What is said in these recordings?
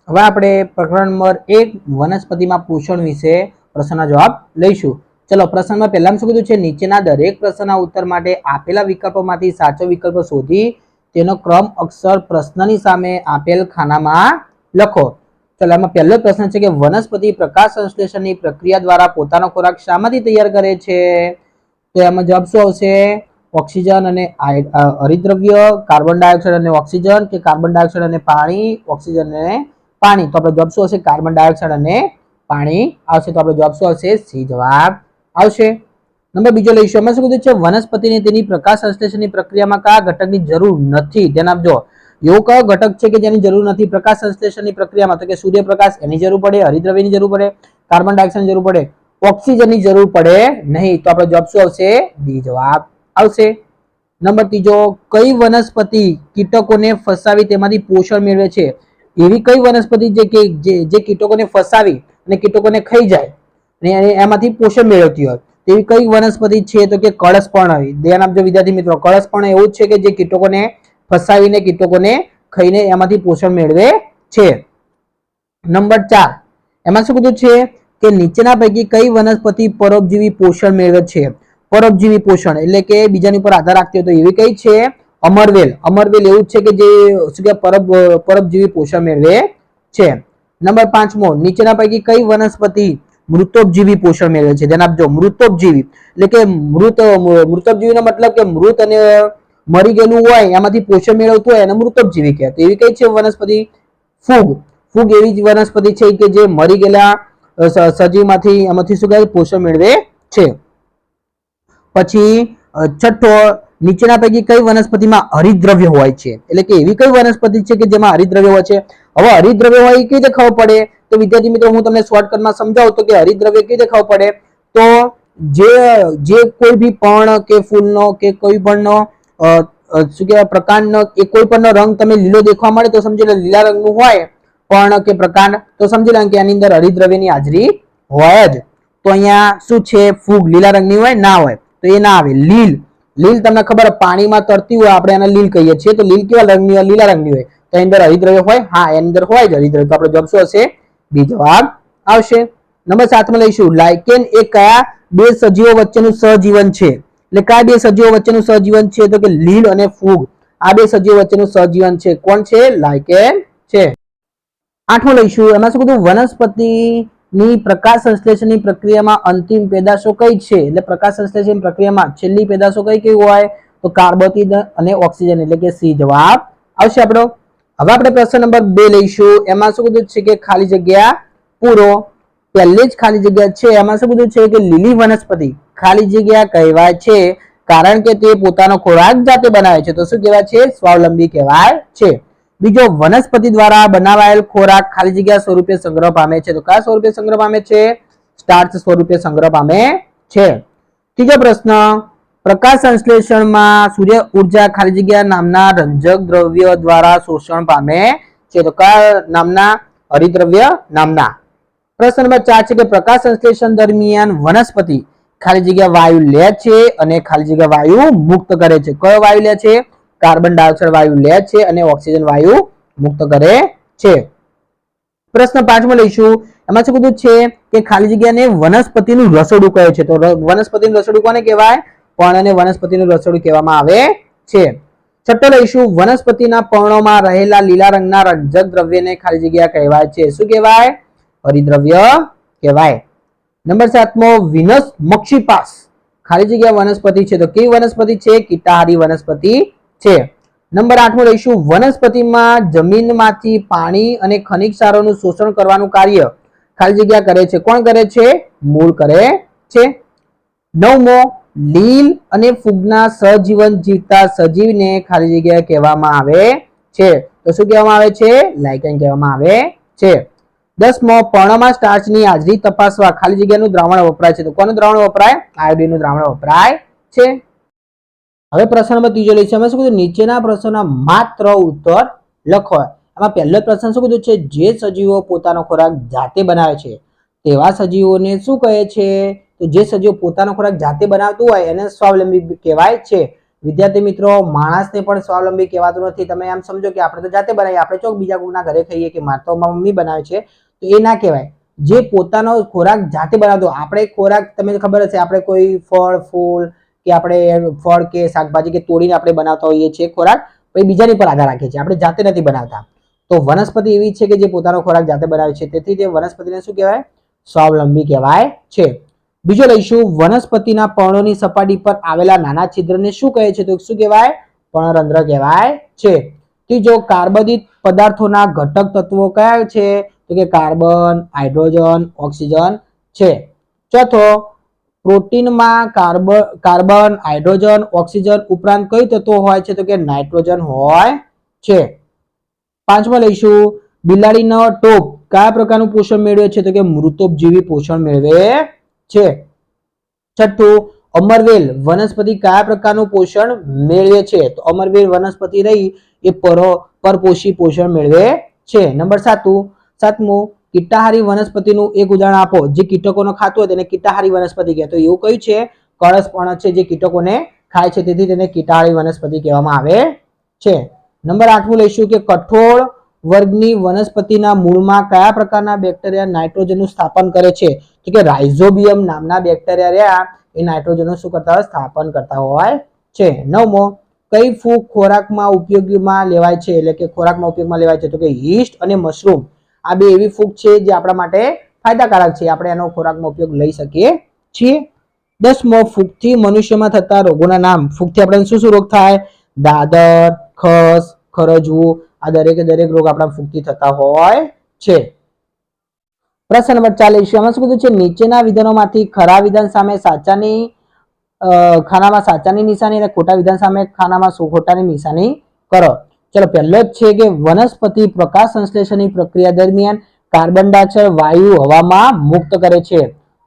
હવે આપણે પ્રકરણ નંબર 1 વનસ્પતિમાં પોષણ વિશે પ્રશ્નના જવાબ લઈશું. ચલો, પ્રશ્નમાં પહેલામાં શું કીધું છે? નીચેના દરેક પ્રશ્નના ઉત્તર માટે આપેલા વિકલ્પોમાંથી સાચો વિકલ્પ શોધી તેનો ક્રમ અક્ષર પ્રશ્નની સામે આપેલ ખાનામાં લખો. ચલો, આમાં પહેલો પ્રશ્ન છે કે વનસ્પતિ પ્રકાશ સંશ્લેષણની પ્રક્રિયા દ્વારા પોતાનો ખોરાક શામાંથી તૈયાર કરે છે? તો એમાં જવાબ શું આવશે? ઓક્સિજન અને હરિતદ્રવ્ય, કાર્બન ડાયોક્સાઇડ અને ઓક્સિજન, કે કાર્બન ડાયોક્સાઇડ અને પાણી, ઓક્સિજન અને પાણી. તો આપણો જવાબ શું હશે? કાર્બન ડાયોક્સાઇડ અને પાણી આવશે. તો આપણો જવાબ શું આવશે? સી જવાબ આવશે. નંબર બીજો લઈશું. એમાં શું કીધું છે? વનસ્પતિને તેની પ્રકાશ સંશ્લેષણની પ્રક્રિયામાં કયા ઘટકની જરૂર નથી? ધ્યાન આપજો. એવો કયો ઘટક છે કે જેની જરૂર નથી પ્રકાશ સંશ્લેષણની પ્રક્રિયામાં? તો કે સૂર્યપ્રકાશ, એની જરૂર પડે. હરિતદ્રવ્યની જરૂર પડે. કાર્બન ડાયોક્સાઇડની જરૂર પડે. ઓક્સિજનની જરૂર પડે નહીં. તો આપણો જવાબ શું આવશે? ડી જવાબ આવશે. નંબર ત્રીજો, કઈ વનસ્પતિ કીટકોને ફસાવી તેમાંથી પોષણ મેળવે છે? એવી કઈ વનસ્પતિ જે કીટકોને ફસાવી અને કીટકોને ખાઈ જાય અને એમાંથી પોષણ મેળવતી હોય તેવી કઈ વનસ્પતિ છે? તો કે કળશપર્ણ. ધ્યાન આપજો વિદ્યાર્થી મિત્રો, કળશપર્ણ એવું જ છે કે જે કીટકોને ફસાવીને કીટકોને ખાઈને એમાંથી પોષણ મેળવે છે. નંબર 4, એમાં શું કીધું છે કે નીચેના પૈકી કઈ વનસ્પતિ પરોપજીવી પોષણ મેળવે છે? પરોપજીવી પોષણ એટલે કે બીજાની ઉપર આધાર રાખતી હોય તો એવી કઈ છે? અમરવેલ. અમરવેલ એવું છે કે જે શું કે પરોપજીવી પોષણ મેળવે છે. નંબર 5મો, નીચેના પૈકી કઈ વનસ્પતિ મૃતોપજીવી પોષણ મેળવે છે? ધ્યાન આપજો, મૃતોપજીવી એટલે કે મૃતોપજીવીનો મતલબ કે મૃત અને મરી ગયેલું હોય એમાંથી પોષણ મેળવતું હોય એને મૃતોપજીવી કહેવાય. એવી કઈ છે વનસ્પતિ? ફૂગ. ફૂગ એવી જ વનસ્પતિ છે કે જે મરી ગયેલા સજીવમાંથી એમાંથી શું કહે? પોષણ મેળવે છે. પછી છઠ્ઠો, નીચેના પૈકી કઈ વનસ્પતિમાં હરિતદ્રવ્ય હોય છે? એટલે કે એવી કઈ વનસ્પતિ છે કે જેમાં હરિતદ્રવ્ય હોય છે? હવે હરિતદ્રવ્ય હોય એ કેવી રીતે ખબર પડે? તો વિદ્યાર્થી મિત્રો હું તમને શોર્ટકટમાં સમજાવું તો કે હરિતદ્રવ્ય કેવી રીતે ખબર પડે? તો જે કોઈ બી પર્ણ કે ફૂલનો કે કોઈ પણનો શું કહેવાય પ્રકાંડનો એ કોઈ પણનો રંગ તમે લીલો દેખવા મળે તો સમજી લો લીલા રંગનું હોય પર્ણ કે પ્રકાંડ, તો સમજી લો કે આની અંદર હરિતદ્રવ્યની હાજરી હોય જ. તો અહીંયા શું છે? ફૂગ લીલા રંગની હોય ના હોય તો એ ના આવે. લીલ, લીલ તમને ખબર પાણીમાં તરતી હોય આપણે એને લીલ કહીએ છીએ. તો લીલ કેવા રંગની હોય? લીલા રંગની હોય. તો એની અંદર હરિતદ્રવ્ય હોય? હા, એની અંદર હોય જ હરિતદ્રવ્ય. તો આપણો જવાબ શું હશે? બી જવાબ આવશે. નંબર 7માં લઈશું. લાઇકેન એ કયા બે સજીવો વચ્ચેનું સહજીવન છે? એટલે કયા બે સજીવો વચ્ચેનું સહજીવન છે? તો કે લીલ અને ફૂગ. આ બે સજીવો વચ્ચેનું સહજીવન છે. કોણ છે? લાઇકેન છે. 8મું લઈશું. એમાં શું કીધું? વનસ્પતિની પ્રકાશ સંશ્લેષણની પ્રક્રિયામાં અંતિમ પેદાશો કઈ છે? એટલે પ્રકાશ સંશ્લેષણ પ્રક્રિયામાં છેલ્લી પેદાશો કઈ હોય? તો કાર્બોદિત અને ઓક્સિજન એટલે કે સી જવાબ આવશે આપણો. હવે આપણે પ્રશ્ન નંબર 2 લઈશું. એમાં શું કીધું છે કે ખાલી જગ્યા પૂરો. પહેલી જ ખાલી જગ્યા છે એમાં શું કીધું છે કે લીલી વનસ્પતિ ખાલી જગ્યા કહેવાય છે કારણ કે તે પોતાનો ખોરાક જાતે બનાવે છે. તો શું કહેવાય છે? સ્વાવલંબી કહેવાય છે. બીજો, વનસ્પતિ દ્વારા બનાવાયેલ ખોરાક ખાલી જગ્યા સ્વરૂપે સંગ્રહ પામે છે. તો કયા સ્વરૂપે સંગ્રહ પામે છે? સ્ટાર્ચ સ્વરૂપે સંગ્રહ પામે છે. ત્રીજો પ્રશ્ન, પ્રકાશ સંશ્લેષણમાં સૂર્ય ઉર્જા ખાલી જગ્યા નામના રંજક દ્રવ્ય દ્વારા શોષણ પામે છે. તો કયા નામના? હરિતદ્રવ્ય નામના. પ્રશ્ન નંબર 4 છે કે પ્રકાશ સંશ્લેષણ દરમિયાન વનસ્પતિ ખાલી જગ્યા વાયુ લે છે અને ખાલી જગ્યા વાયુ મુક્ત કરે છે. કયો વાયુ લે છે? કાર્બન ડાયોક્સાઇડ વાયુ લે છે અને ઓક્સિજન વાયુ મુક્ત કરે છે. પ્રશ્ન 5માં લઈશું. એમાં શું કીધું છે કે ખાલી જગ્યાને વનસ્પતિનું રસોડું કહે છે. તો વનસ્પતિનું રસોડું કોને કહેવાય? પર્ણને વનસ્પતિનું રસોડું કહેવામાં આવે છે. છઠ્ઠો લઈશું. વનસ્પતિના પર્ણોમાં રહેલા લીલા રંગના રંજક દ્રવ્યને ખાલી જગ્યા કહેવાય છે. શું કહેવાય? હરિતદ્રવ્ય કહેવાય. નંબર 7મો, વિનસ મક્ષિપાસ ખાલી જગ્યા વનસ્પતિ છે. તો કેવી વનસ્પતિ છે? કીટાહારી વનસ્પતિ છે. નંબર 8મો લઈશું. વનસ્પતિમાં જમીનમાંથી પાણી અને ખનિજ ક્ષારોનું શોષણ કરવાનું કાર્ય ખાલી જગ્યા કરે છે. કોણ કરે છે? મૂળ કરે છે. 9મો, લીલ અને ફૂગના સહજીવન જીવતા સજીવને ખાલી જગ્યા કહેવામાં આવે છે. તો શું કહેવામાં આવે છે? લાઇકેન કહેવામાં આવે છે. 10મો, પર્ણમાં સ્ટાર્ચની હાજરી તપાસવા ખાલી જગ્યાનું દ્રાવણ વપરાય છે. તો કોનું દ્રાવણ વપરાય? આયોડિનનું દ્રાવણ વપરાય છે. હવે પ્રશ્ન નંબર 3 લઈશું. અમે શું કીધું? નીચેના પ્રશ્નોના માત્ર ઉત્તર લખો. આમાં પહેલો પ્રશ્ન શું કીધું છે? જે સજીવો પોતાનો ખોરાક જાતે બનાવે છે તેવા સજીવોને શું કહે છે? તો જે સજીવો પોતાનો ખોરાક જાતે બનાવતું હોય એને સ્વાવલંબી કહેવાય છે. વિદ્યાર્થી મિત્રો, માણસને પણ સ્વાવલંબી કહેવાતું નથી. તમે આમ સમજો કે આપણે તો જાતે બનાવીએ, આપણે ચોક બીજા કોઈના ઘરે ખાઈએ કે માર તો મમ્મી બનાવે છે, તો એ ના કહેવાય. જે પોતાનો ખોરાક જાતે બનાવતો, આપણે ખોરાક તમને ખબર હશે, આપણે કોઈ ફળ ફૂલ કે આપણે ફળ કે શાકભાજી કે તોડીને આપણે બનાવતા હોઈએ છીએ ખોરાક, પછી બીજાની પર આધાર રાખીએ છીએ, આપણે જાતે નથી બનાવતા. તો વનસ્પતિ એવી છે કે જે પોતાનો ખોરાક જાતે બનાવે છે, તેથી તે વનસ્પતિને શું કહેવાય? સ્વાવલંબી કહેવાય છે. બીજો લઈશું, વનસ્પતિના પર્ણોની સપાટી પર આવેલા નાના છિદ્રને શું કહે છે? તો શું કહેવાય? પર્ણરંધ્ર કહેવાય છે. ત્રીજો, કાર્બનિક પદાર્થોના ઘટક તત્વો કયા છે? તો કે કાર્બન, હાઇડ્રોજન, ઓક્સિજન છે. ચોથો, પ્રોટીનમાં કાર્બન, હાઇડ્રોજન, ઓક્સિજન ઉપરાંત કઈ તત્વો હોય છે? તો કે નાઇટ્રોજન હોય છે. પાંચમો લઈશું, બિલાડીનો ટોપ કયા પ્રકારનું પોષણ મેળવે છે? તો કે મૃતોપજીવી પોષણ મેળવે છે. છઠ્ઠું, અમરવેલ વનસ્પતિ કયા પ્રકારનું પોષણ મેળવે છે? તો અમરવેલ વનસ્પતિ રહી એ પરપોષી પોષણ મેળવે છે. નંબર સાતમું, કીટાહારી વનસ્પતિનું એક ઉદાહરણ આપો. જે કીટકોને ખાતું હોય તેને કીટાહારી વનસ્પતિ કહે. તો એવું કયું છે? કળશ છે જે કીટકોને ખાય છે, તેથી તેને કીટાહારી વનસ્પતિ કહેવામાં આવે છે. નંબર 8મું લઈશું કે કઠોળ વર્ગની વનસ્પતિના મૂળમાં કયા પ્રકારના બેક્ટેરિયા નાઇટ્રોજનનું સ્થાપન કરે છે? તો કે રાઇઝોબિયમ નામના બેક્ટેરિયા રહ્યા એ નાઇટ્રોજનનું શું કરતા હોય? સ્થાપન કરતા હોય છે. 9મો, કઈ ફૂગ ખોરાકમાં ઉપયોગમાં લેવાય છે? એટલે કે ખોરાકમાં ઉપયોગમાં લેવાય છે તો કે યીસ્ટ અને મશરૂમ. આ બે એવી ફૂગ છે જે આપણા માટે ફાયદાકારક છે, આપણે એનો ખોરાકમાં ઉપયોગ લઈ શકીએ છીએ. 10મો, ફૂગથી મનુષ્યમાં થતા રોગોના નામ. ફૂગથી આપણે શું શું રોગ થાય? દાદર, ખસ, ખરજવું, આ દરેક રોગ આપણા ફૂગથી થતા હોય છે. પ્રશ્ન નંબર 40, આમાં શું કીધું છે? નીચેના વિધાનોમાંથી ખરા વિધાન સામે સાચાની ખાનામાં સાચાની નિશાની અને ખોટા વિધાન સામે ખાનામાં ખોટાની નિશાની કરો. ચલો, પહેલો જ છે કે વનસ્પતિ પ્રકાશ સંશ્લેષણની પ્રક્રિયા દરમિયાન કાર્બન ડાયોક્સાઇડ વાયુ હવામાં મુક્ત કરે છે.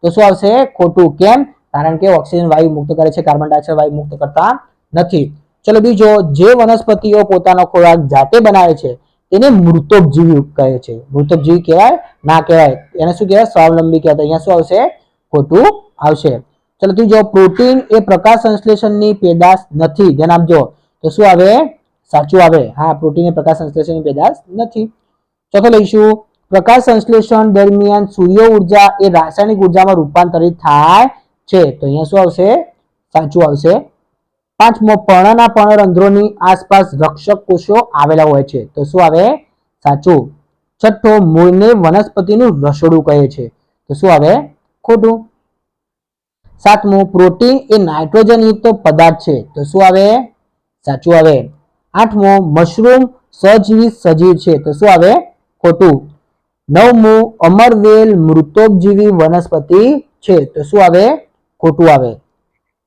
તો શું આવશે? ખોટું. કેમ? કારણ કે ઓક્સિજન વાયુ મુક્ત કરે છે, કાર્બન ડાયોક્સાઇડ વાયુ મુક્ત કરતા નથી. ચલો, બીજો, જે વનસ્પતિઓ પોતાનો ખોરાક જાતે બનાવે છે તેને મૃતોપજીવી કહે છે. મૃતોપજીવી કહેવાય? ના કહેવાય. એને શું કહેવાય? સ્વાવલંબી કહેવાય. અહીંયા શું આવશે? ખોટું આવશે. ચલો, ત્રીજો, પ્રોટીન એ પ્રકાશ સંશ્લેષણની પેદાશ નથી. ધ્યાન આપજો. તો શું આવે? સાચું આવે. હા, પ્રોટીન એ પ્રકાશ સંશ્લેષણની પેદાશ નથી. ચોથો લઈશું, પ્રકાશ સંશ્લેષણ દરમિયાન સૂર્ય ઉર્જા એ રાસાયણિક ઉર્જામાં રૂપાંતરિત થાય છે. તો અહીંયા શું આવશે? સાચું આવશે. 5મો, પર્ણના પર્ણરંધ્રોની આસપાસ રક્ષક કોષો આવેલા હોય છે. તો શું આવે? સાચું. 6થો, મૂળને વનસ્પતિનું રસોડું કહે છે. તો શું આવે? ખોટું. 7મું, પ્રોટીન એ નાઇટ્રોજન યુક્ત પદાર્થ છે. તો શું આવે? સાચું આવે. 8મો, મશરૂમ સજીવી સજીવ છે. તો શું આવે? ખોટું. 9મું, અમરવેલ મૃતોપજીવી વનસ્પતિ છે. તો શું આવે? ખોટું આવે.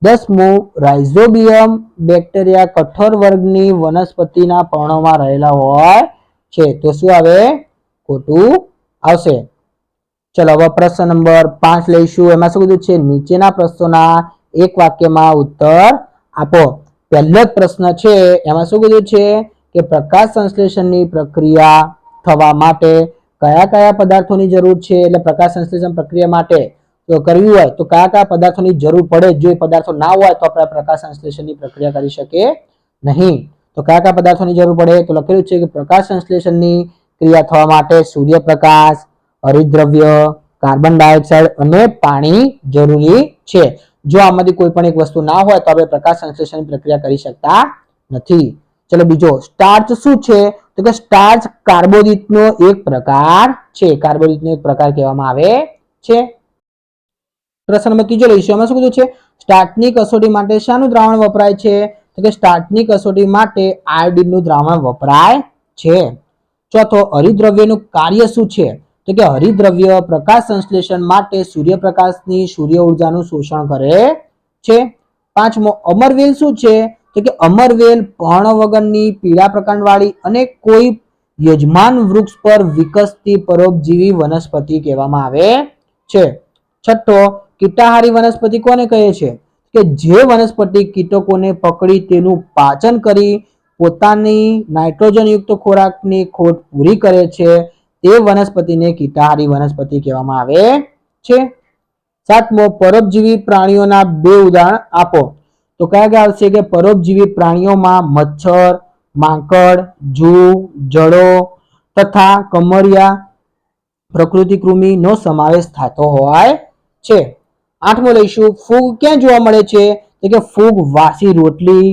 10મું, રાઇઝોબિયમ બેક્ટેરિયા કઠોર વર્ગની વનસ્પતિના પર્ણોમાં રહેલા હોય છે. તો શું આવે? ખોટું આવશે. ચલો, હવે પ્રશ્ન નંબર 5 લઈશું. એમાં શું કીધું છે? નીચેના પ્રશ્નોના એક વાક્યમાં ઉત્તર આપો. પહેલો જ પ્રશ્ન છે એમાં શું કીધું છે કે પ્રકાશ સંશ્લેષણની પ્રક્રિયા થવા માટે કયા કયા પદાર્થોની જરૂર છે? એટલે પ્રકાશ સંશ્લેષણ પ્રક્રિયા માટે તો કરવી હોય તો કયા કયા પદાર્થોની જરૂર પડે? જો એ પદાર્થો ના હોય તો આપણે પ્રકાશ સંશ્લેષણની પ્રક્રિયા કરી શકીએ નહીં. તો કયા કયા પદાર્થોની જરૂર પડે? તો લખેલું છે કે પ્રકાશ સંશ્લેષણની ક્રિયા થવા માટે સૂર્યપ્રકાશ, હરિતદ્રવ્ય, કાર્બન ડાયોક્સાઇડ અને પાણી જરૂરી છે. જો આમાંથી કોઈ પણ એક વસ્તુ ના હોય તો આપણે પ્રકાશ સંશ્લેષણની પ્રક્રિયા કરી શકતા નથી. ચલો, બીજો, સ્ટાર્ચ શું છે? તો કે સ્ટાર્ચ કાર્બોદિતનો એક પ્રકાર છે. કાર્બોદિતનો એક પ્રકાર કહેવામાં આવે છે. પ્રશ્ન નંબર 3 લઈશું. એમાં શું કીધું છે? સ્ટાર્ચની કસોટી માટે શાનું દ્રાવણ વપરાય છે? તો કે સ્ટાર્ચની કસોટી માટે આયોડિનનું દ્રાવણ વપરાય છે. ચોથો, હરિતદ્રવ્યનું કાર્ય શું છે? તો કે હરિતદ્રવ્ય પ્રકાશ સંશ્લેષણ માટે સૂર્યપ્રકાશની સૂર્ય ઉર્જાનું શોષણ કરે છે. 5મો, અમરવેલ શું છે? તો કે અમરવેલ પર્ણ વગરની પીળા પ્રકાંડવાળી અને કોઈ યજમાન વૃક્ષ પર વિકસતી પરોપજીવી વનસ્પતિ કહેવામાં આવે છે. 6થો, કીટાહારી વનસ્પતિ કોને કહે છે? કે જે વનસ્પતિ કીટકોને પકડી તેનું પાચન કરી પોતાની નાઇટ્રોજન યુક્ત ખોરાકની ખોટ પૂરી કરે છે તે વનસ્પતિને કીટાહારી વનસ્પતિ કહેવામાં આવે છે. 7મો, પરોપજીવી પ્રાણીઓના 2 ઉદાહરણ આપો. તો તો કયા કયા આવશે કે પરોપજીવી પ્રાણીઓમાં મચ્છર, માંકડ, જૂ, જડો તથા કમરિયા પ્રકૃતિ કૃમિનો સમાવેશ થતો હોય છે. 8મો લઈશું, ફૂગ ક્યાં જોવા મળે છે? તો કે ફૂગ વાસી રોટલી,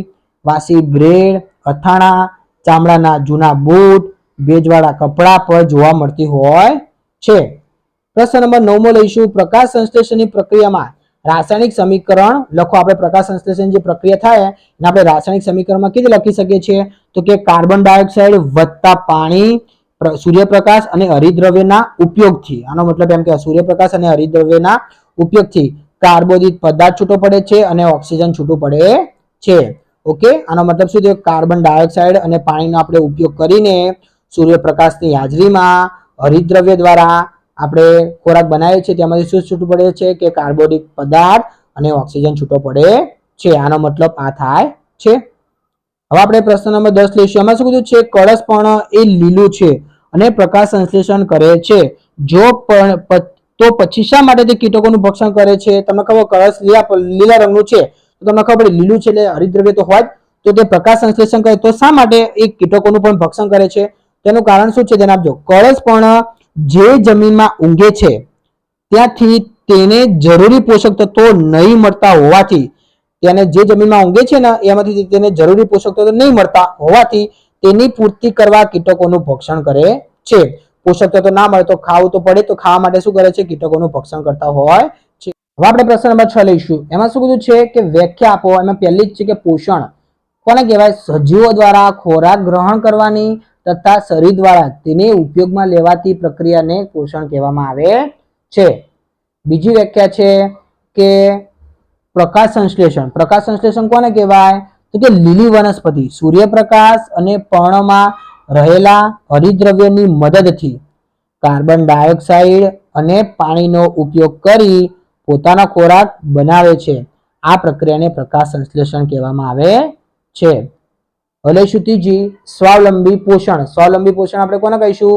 વાસી બ્રેડ, અથાણા, ચામડાના જૂના બૂટ, ભેજવાળા કપડા પર જોવા મળતી હોય છે. પ્રશ્ન નંબર 9મો લઈશું, પ્રકાશ સંશ્લેષણની પ્રક્રિયામાં રાસાયણિક સમીકરણ લખો. આપણે પ્રકાશ સંશ્લેષણ જે પ્રક્રિયા થાય એને આપણે રાસાયણિક સમીકરણમાં કેવી લખી શકીએ છીએ? તો કે કાર્બન ડાયોક્સાઇડ વત્તા પાણી, સૂર્યપ્રકાશ અને હરિતદ્રવ્યના ઉપયોગથી. આનો મતલબ એમ કે સૂર્યપ્રકાશ અને હરિતદ્રવ્યના ઉપયોગથી કાર્બોદિત પદાર્થ છૂટો પડે છે અને ઓક્સિજન છૂટું પડે છે. ઓકે, આનો મતલબ શું થયો? કાર્બન ડાયોક્સાઇડ અને પાણીનો આપણે ઉપયોગ કરીને સૂર્યપ્રકાશની હાજરીમાં હરિતદ્રવ્ય દ્વારા આપણે ખોરાક બનાવીએ છીએ, તેમાંથી શું છૂટું પડે છે? કે કાર્બોદિત પદાર્થ અને ઓક્સિજન છૂટો પડે છે. આનો મતલબ આ થાય છે. હવે આપણે પ્રશ્ન નંબર 10 લઈશું. એમાં શું કીધું છે? કળશપર્ણ એ લીલું છે અને પ્રકાશ સંશ્લેષણ કરે છે. જો તો પછી શા માટે તે કીટકોનું ભક્ષણ કરે છે? તમને ખબર કળશ લીલા રંગનું છે તો તમને ખબર પડે લીલું છે એટલે હરિતદ્રવ્ય તો હોય જ, તો તે પ્રકાશ સંશ્લેષણ કરે તો શા માટે એ કીટકોનું પણ ભક્ષણ કરે છે? તેનું કારણ શું છે? તેને આપજો. કળશપર્ણ જે જમીનમાં ઊંઘે છે ત્યાંથી તેને જરૂરી પોષક તત્વો નહીં મળતા હોવાથી, તેને જે જમીનમાં ઊંઘે છે ને એમાંથી તેને જરૂરી પોષક તત્વો નહીં મળતા હોવાથી તેની પૂર્તિ કરવા કીટકોનું ભક્ષણ કરે છે. પોષક તત્વો ના મળે તો ખાવું તો પડે, તો ખાવા માટે શું કરે છે? કીટકોનું ભક્ષણ કરતા હોય છે. હવે આપણે પ્રશ્ન નંબર 6 લઈશું. એમાં શું કીધું છે કે વ્યાખ્યા આપો. એમાં પહેલી જ છે કે પોષણ કોને કહેવાય? સજીવો દ્વારા ખોરાક ગ્રહણ કરવાની તથા શરીર દ્વારા તેને ઉપયોગમાં લેવાતી પ્રક્રિયાને પોષણ કહેવામાં આવે છે. બીજી વ્યાખ્યા છે કે પ્રકાશ સંશ્લેષણ. પ્રકાશ સંશ્લેષણ કોને કહેવાય? તો કે લીલી વનસ્પતિ સૂર્યપ્રકાશ અને પર્ણમાં રહેલા હરિતદ્રવ્યની મદદથી કાર્બન ડાયોક્સાઇડ અને પાણીનો ઉપયોગ કરી પોતાનો ખોરાક બનાવે છે. આ પ્રક્રિયાને પ્રકાશ સંશ્લેષણ કહેવામાં આવે છે. હવે ત્રીજી, સ્વાવલંબી પોષણ. સ્વાવલંબી પોષણ આપણે કોને કહીશું?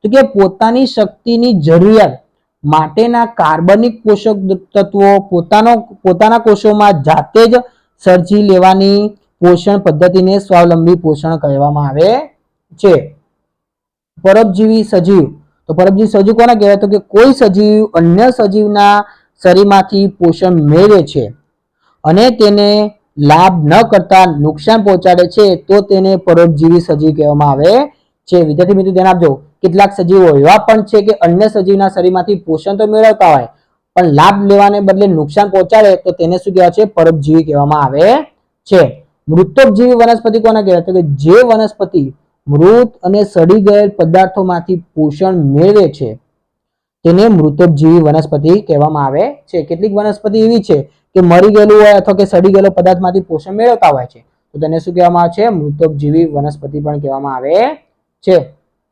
તો કે પોતાની શક્તિની જરૂરિયાત માટેના કાર્બનિક પોષક તત્વો પોતાના કોષોમાં જાતે જ સર્જી લેવાની પોષણ પદ્ધતિને સ્વાવલંબી પોષણ કહેવામાં આવે છે. પરોપજીવી સજીવ. તો પરોપજીવી સજીવ કોને કહેવાય? તો કે કોઈ સજીવ અન્ય સજીવના શરીરમાંથી પોષણ મેળવે છે અને તેને લાભ ન કરતા નુકસાન પહોંચાડે છે તો તેને પરોપજીવી સજીવ કહેવામાં આવે છે. વિદ્યાર્થી મિત્રો ધ્યાન આપજો, કેટલાક સજીવો એવા પણ છે કે અન્ય સજીવના શરીરમાંથી પોષણ તો મેળવતા હોય પણ લાભ લેવાને બદલે નુકસાન પહોંચાડે તો તેને શું કહેવાય છે? પરોપજીવી કહેવામાં આવે છે. મૃતોપજીવી વનસ્પતિ કોને કહેવાય? તો કે જે વનસ્પતિ મૃત અને સડી ગયેલ પદાર્થોમાંથી પોષણ મેળવે છે તેને મૃતોપજીવી વનસ્પતિ કહેવામાં આવે છે. કેટલીક વનસ્પતિ એવી છે કે મરી ગયેલું હોય અથવા કે સડી ગયેલો પદાર્થમાંથી પોષણ મેળવતા હોય છે તો તેને શું કહેવામાં આવે છે? મૃતોપજીવી વનસ્પતિ પણ કહેવામાં આવે છે.